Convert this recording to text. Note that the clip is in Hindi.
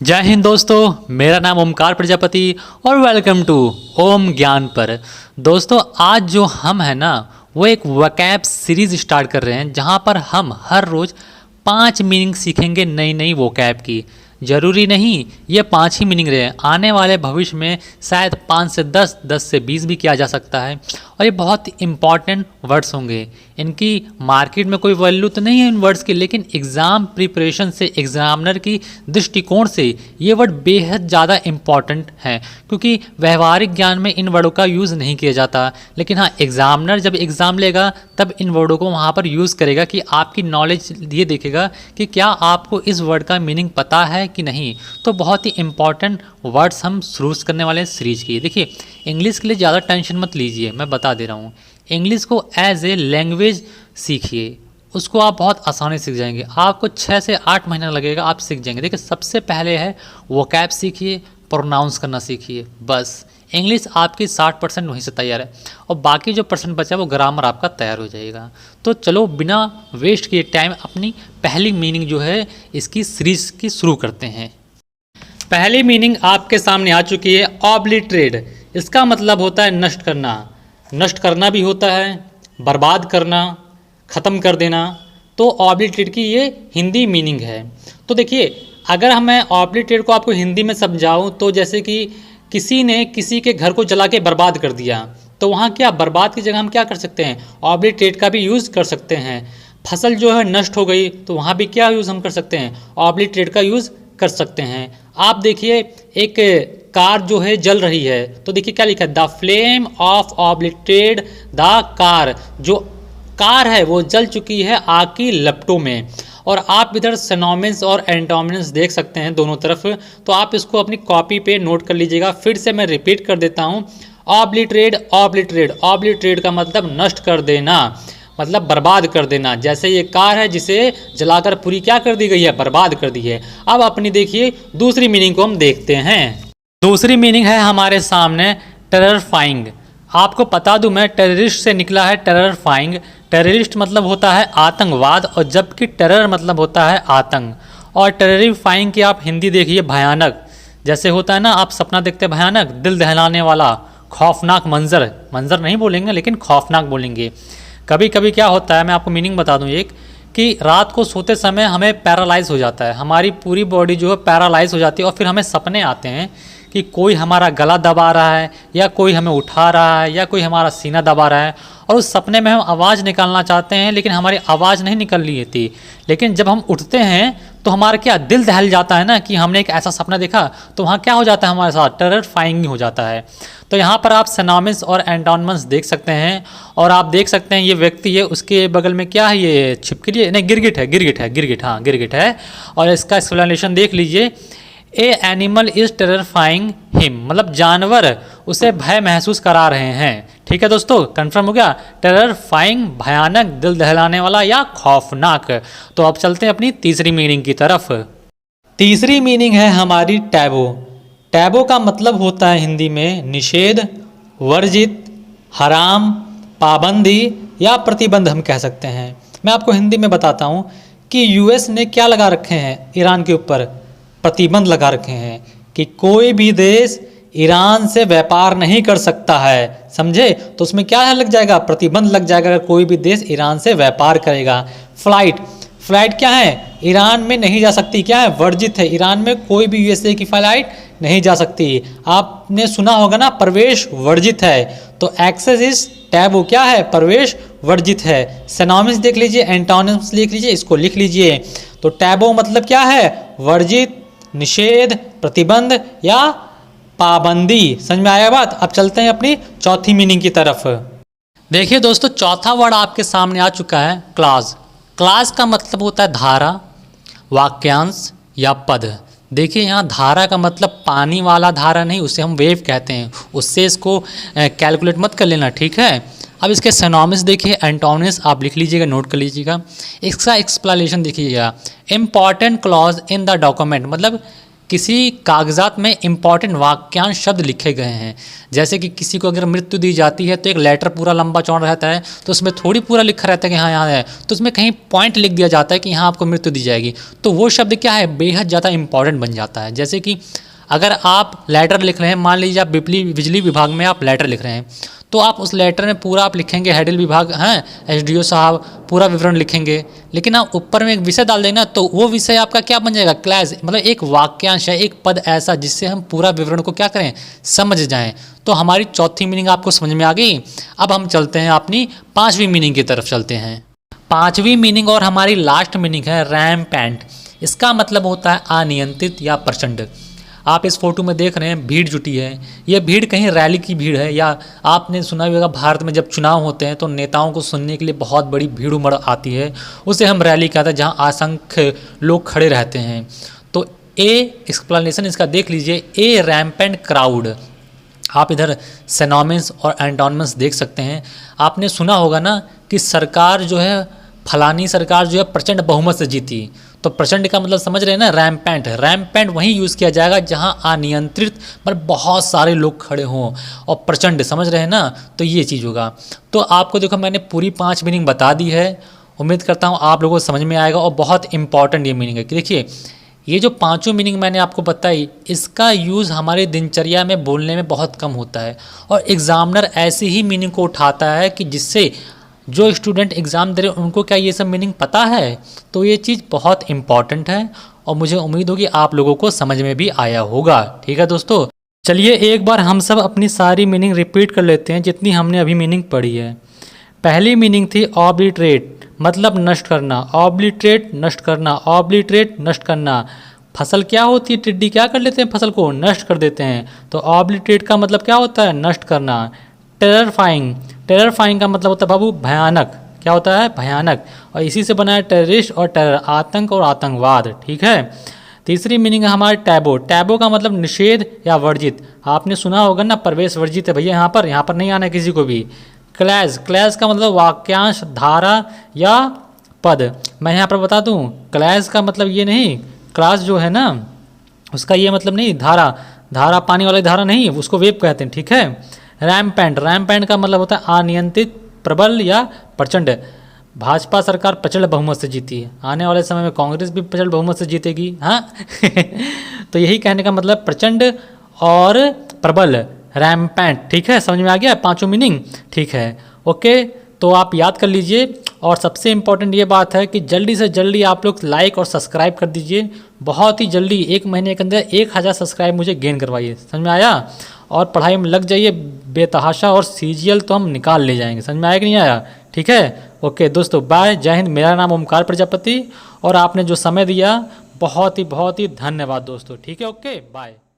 जय हिंद दोस्तों, मेरा नाम ओमकार प्रजापति और वेलकम टू ओम ज्ञान पर। दोस्तों आज जो हम है ना वो एक वोकैब सीरीज स्टार्ट कर रहे हैं जहां पर हम हर रोज़ 5 मीनिंग सीखेंगे नई नई वोकैब की। ज़रूरी नहीं ये 5 ही मीनिंग रहे, आने वाले भविष्य में शायद 5 से 10, 10 से 20 भी किया जा सकता है। और ये बहुत इंपॉर्टेंट वर्ड्स होंगे। इनकी मार्केट में कोई वैल्यू तो नहीं है इन वर्ड्स की, लेकिन एग्ज़ाम प्रिपरेशन से, एग्जामिनर की दृष्टिकोण से ये वर्ड बेहद ज़्यादा इम्पॉर्टेंट हैं, क्योंकि व्यवहारिक ज्ञान में इन वर्डों का यूज़ नहीं किया जाता। लेकिन हाँ, एग्जामिनर जब एग्ज़ाम लेगा तब इन वर्डों को वहाँ पर यूज़ करेगा कि आपकी नॉलेज ये देखेगा कि क्या आपको इस वर्ड का मीनिंग पता है कि नहीं। तो बहुत ही इंपॉर्टेंट वर्ड्स हम शुरू करने वाले हैं सीरीज की। देखिए, इंग्लिश के लिए ज़्यादा टेंशन मत लीजिए, मैं बता दे रहा हूँ। इंग्लिश को एज ए लैंग्वेज सीखिए, उसको आप बहुत आसानी से सीख जाएंगे। आपको 6 से 8 महीना लगेगा, आप सीख जाएंगे। देखिए, सबसे पहले है वोकैब सीखिए, प्रोनाउंस करना सीखिए। बस इंग्लिश आपकी 60% वहीं से तैयार है और बाकी जो परसेंट बचा है वो ग्रामर आपका तैयार हो जाएगा। तो चलो बिना वेस्ट किए टाइम अपनी पहली मीनिंग जो है इसकी सीरीज की शुरू करते हैं। पहली मीनिंग आपके सामने आ चुकी है, ऑब्लिटरेट। इसका मतलब होता है नष्ट करना। नष्ट करना भी होता है, बर्बाद करना, ख़त्म कर देना। तो ऑब्लिटरेट की ये हिंदी मीनिंग है। तो देखिए, अगर मैं ऑब्लिटरेट को आपको हिंदी में समझाऊं तो जैसे कि किसी ने किसी के घर को जला के बर्बाद कर दिया, तो वहाँ क्या बर्बाद की जगह हम क्या कर सकते हैं, ऑब्लिटरेट का भी यूज़ कर सकते हैं। फसल जो है नष्ट हो गई तो वहाँ भी क्या यूज़ हम कर सकते हैं, ऑब्लिटरेट का यूज़ कर सकते हैं। आप देखिए, एक कार जो है जल रही है तो देखिए क्या लिखा है, the flame of obliterate the car. जो कार है वो जल चुकी है आग की लपटों में। और आप इधर सिनोनिम्स और एंटोनिम्स देख सकते हैं दोनों तरफ, तो आप इसको अपनी कॉपी पे नोट कर लीजिएगा। फिर से मैं रिपीट कर देता हूँ, ऑब्लिटरेट ऑब्लिटरेट। ऑब्लिटरेट का मतलब नष्ट कर देना, मतलब बर्बाद कर देना। जैसे ये कार है जिसे जलाकर पूरी क्या कर दी गई है, बर्बाद कर दी है। अब अपनी देखिए दूसरी मीनिंग को हम देखते हैं। दूसरी मीनिंग है हमारे सामने टेररफाइंग। आपको बता दूं मैं, टेररिस्ट से निकला है टेररफाइंग। टेररिस्ट मतलब होता है आतंकवाद और जबकि टेरर मतलब होता है आतंक। और टेररिफाइंग की आप हिंदी देखिए, भयानक। जैसे होता है ना, आप सपना देखते हैं भयानक, दिल दहलाने वाला, खौफनाक मंजर। मंजर नहीं बोलेंगे लेकिन खौफनाक बोलेंगे। कभी कभी क्या होता है, मैं आपको मीनिंग बता दूं एक, कि रात को सोते समय हमें पैरालाइज हो जाता है, हमारी पूरी बॉडी जो है पैरालाइज हो जाती है और फिर हमें सपने आते हैं कि कोई हमारा गला दबा रहा है या कोई हमें उठा रहा है या कोई हमारा सीना दबा रहा है। और उस सपने में हम आवाज़ निकालना चाहते हैं लेकिन हमारी आवाज़ नहीं निकल रही थी। लेकिन जब हम उठते हैं तो हमारा क्या दिल दहल जाता है ना कि हमने एक ऐसा सपना देखा, तो वहाँ क्या हो जाता है, हमारे साथ टेररफाइंग हो जाता है। तो यहाँ पर आप सिनोनिम्स और एंटोनिम्स देख सकते हैं। और आप देख सकते हैं ये व्यक्ति है, उसके बगल में क्या है, ये छिपकली है, नहीं गिरगिट है, गिरगिट है, गिरगिट, हाँ गिरगिट है। और इसका एक्सप्लेनेशन देख लीजिए, ए एनिमल इज टेररफाइंग हिम, मतलब जानवर उसे भय महसूस करा रहे हैं। ठीक है दोस्तों, कंफर्म हो गया, टेररफाइंग भयानक, दिल दहलाने वाला या खौफनाक। तो अब चलते हैं अपनी तीसरी मीनिंग की तरफ। तीसरी मीनिंग है हमारी टैबू। टैबू का मतलब होता है हिंदी में निषेध, वर्जित, हराम, पाबंदी या प्रतिबंध हम कह सकते हैं। मैं आपको हिंदी में बताता हूँ कि यूएस ने क्या लगा रखे हैं ईरान के ऊपर, प्रतिबंध लगा रखे हैं कि कोई भी देश ईरान से व्यापार नहीं कर सकता है, समझे। तो उसमें क्या लग जाएगा, प्रतिबंध लग जाएगा अगर कोई भी देश ईरान से व्यापार करेगा। फ्लाइट क्या है, ईरान में नहीं जा सकती, क्या है, वर्जित है। ईरान में कोई भी यूएसए की फ्लाइट नहीं जा सकती। आपने सुना होगा ना, प्रवेश वर्जित है। तो एक्सेस इज टैबू, क्या है, प्रवेश वर्जित है। सिनोनिम्स देख लीजिए, एंटोनिम्स लिख लीजिए, इसको लिख लीजिए। तो टैबू मतलब क्या है, वर्जित, निषेध, प्रतिबंध या पाबंदी। समझ में आया बात। अब चलते हैं अपनी चौथी मीनिंग की तरफ। देखिए दोस्तों, चौथा वर्ड आपके सामने आ चुका है, क्लास। क्लास का मतलब होता है धारा, वाक्यांश या पद। देखिए यहाँ धारा का मतलब पानी वाला धारा नहीं, उसे हम वेव कहते हैं, उससे इसको कैलकुलेट मत कर लेना, ठीक है। अब इसके सिनोनिम्स देखिए, एंटोनिम्स आप लिख लीजिएगा, नोट कर लीजिएगा। इसका एक्सप्लेनेशन देखिएगा, important clause in the document, मतलब किसी कागजात में इम्पॉर्टेंट वाक्यांश शब्द लिखे गए हैं। जैसे कि किसी को अगर मृत्यु दी जाती है तो एक लेटर पूरा लंबा चौड़ा रहता है, तो उसमें थोड़ी पूरा लिखा रहता है कि हाँ यहाँ है, तो उसमें कहीं पॉइंट लिख दिया जाता है कि यहाँ आपको मृत्यु दी जाएगी। तो वो शब्द क्या है, बेहद ज़्यादा इंपॉर्टेंट बन जाता है। जैसे कि अगर आप लेटर लिख रहे हैं, मान लीजिए आप बिजली विभाग में आप लेटर लिख रहे हैं, तो आप उस लेटर में पूरा आप लिखेंगे हेडिल विभाग हैं, एसडीओ साहब, पूरा विवरण लिखेंगे। लेकिन आप ऊपर में एक विषय डाल देंगे ना, तो वो विषय आपका क्या बन जाएगा, क्लैश, मतलब एक वाक्यांश है, एक पद ऐसा जिससे हम पूरा विवरण को क्या करें, समझ जाएं। तो हमारी चौथी मीनिंग आपको समझ में आ गई। अब हम चलते हैं अपनी पांचवी मीनिंग की तरफ चलते हैं। पांचवी मीनिंग और हमारी लास्ट मीनिंग है रैम्पेंट। इसका मतलब होता है अनियंत्रित या प्रचंड। आप इस फोटो में देख रहे हैं भीड़ जुटी है, ये भीड़ कहीं रैली की भीड़ है, या आपने सुना भी होगा भारत में जब चुनाव होते हैं तो नेताओं को सुनने के लिए बहुत बड़ी भीड़ उमड़ आती है, उसे हम रैली कहते हैं, जहां असंख्य लोग खड़े रहते हैं। तो ए एक्सप्लेनेशन इसका देख लीजिए, ए रैम्पेंट क्राउड। आप इधर सिनोनिम्स और एंटोनिम्स देख सकते हैं। आपने सुना होगा ना कि सरकार जो है, फलानी सरकार जो है प्रचंड बहुमत से जीती, तो प्रचंड का मतलब समझ रहे हैं ना, रैम्पेंट। रैम्पेंट वहीं यूज़ किया जाएगा जहां अनियंत्रित मतलब बहुत सारे लोग खड़े हों, और प्रचंड समझ रहे हैं ना, तो ये चीज़ होगा। तो आपको देखो मैंने पूरी 5 मीनिंग बता दी है, उम्मीद करता हूँ आप लोगों को समझ में आएगा। और बहुत इंपॉर्टेंट ये मीनिंग है कि देखिए, ये जो 5 मीनिंग मैंने आपको बताई, इसका यूज़ हमारे दिनचर्या में बोलने में बहुत कम होता है, और एग्जामिनर ऐसे ही मीनिंग को उठाता है कि जिससे जो स्टूडेंट एग्ज़ाम दे रहे हैं उनको क्या ये सब मीनिंग पता है। तो ये चीज़ बहुत इंपॉर्टेंट है, और मुझे उम्मीद होगी आप लोगों को समझ में भी आया होगा। ठीक है दोस्तों, चलिए एक बार हम सब अपनी सारी मीनिंग रिपीट कर लेते हैं जितनी हमने अभी मीनिंग पढ़ी है। पहली मीनिंग थी ऑब्लिटरेट, मतलब नष्ट करना। ऑब्लिटरेट नष्ट करना, ऑब्लिटरेट नष्ट करना। फसल क्या होती है, टिड्डी क्या कर लेते हैं, फसल को नष्ट कर देते हैं। तो ऑब्लिटरेट का मतलब क्या होता है, नष्ट करना। टेररफाइंग, टेररफाइंग का मतलब होता है बाबू भयानक। क्या होता है, भयानक। और इसी से बना है टेररिस्ट और टेरर, आतंक और आतंकवाद। ठीक है। तीसरी मीनिंग है हमारे टैबो। टैबो का मतलब निषेध या वर्जित। आपने सुना होगा ना, प्रवेश वर्जित है भैया, यहाँ पर नहीं आना है किसी को भी। क्लैश, क्लैश का मतलब वाक्यांश, धारा या पद। मैं यहाँ पर बता दूँ, क्लैश का मतलब ये नहीं, क्लास जो है ना उसका ये मतलब नहीं, धारा, धारा पानी वाली धारा नहीं, उसको वेब कहते हैं। ठीक है। रैम्पेंट, रैम्पेंट का मतलब होता है अनियंत्रित, प्रबल या प्रचंड। भाजपा सरकार प्रचंड बहुमत से जीती है, आने वाले समय में कांग्रेस भी प्रचंड बहुमत से जीतेगी। हाँ तो यही कहने का मतलब प्रचंड और प्रबल, रैम्पेंट। ठीक है, समझ में आ गया 5 मीनिंग। ठीक है, ओके, तो आप याद कर लीजिए। और सबसे इम्पॉर्टेंट ये बात है कि जल्दी से जल्दी आप लोग लाइक और सब्सक्राइब कर दीजिए। बहुत ही जल्दी 1 महीने के अंदर 1000 सब्सक्राइब मुझे गेन करवाइए। समझ में आया? और पढ़ाई में लग जाइए बेतहाशा, और सीजीएल तो हम निकाल ले जाएंगे। समझ में आया कि नहीं आया? ठीक है, ओके दोस्तों, बाय, जय हिंद। मेरा नाम ओमकार प्रजापति, और आपने जो समय दिया बहुत ही धन्यवाद दोस्तों। ठीक है, ओके, बाय।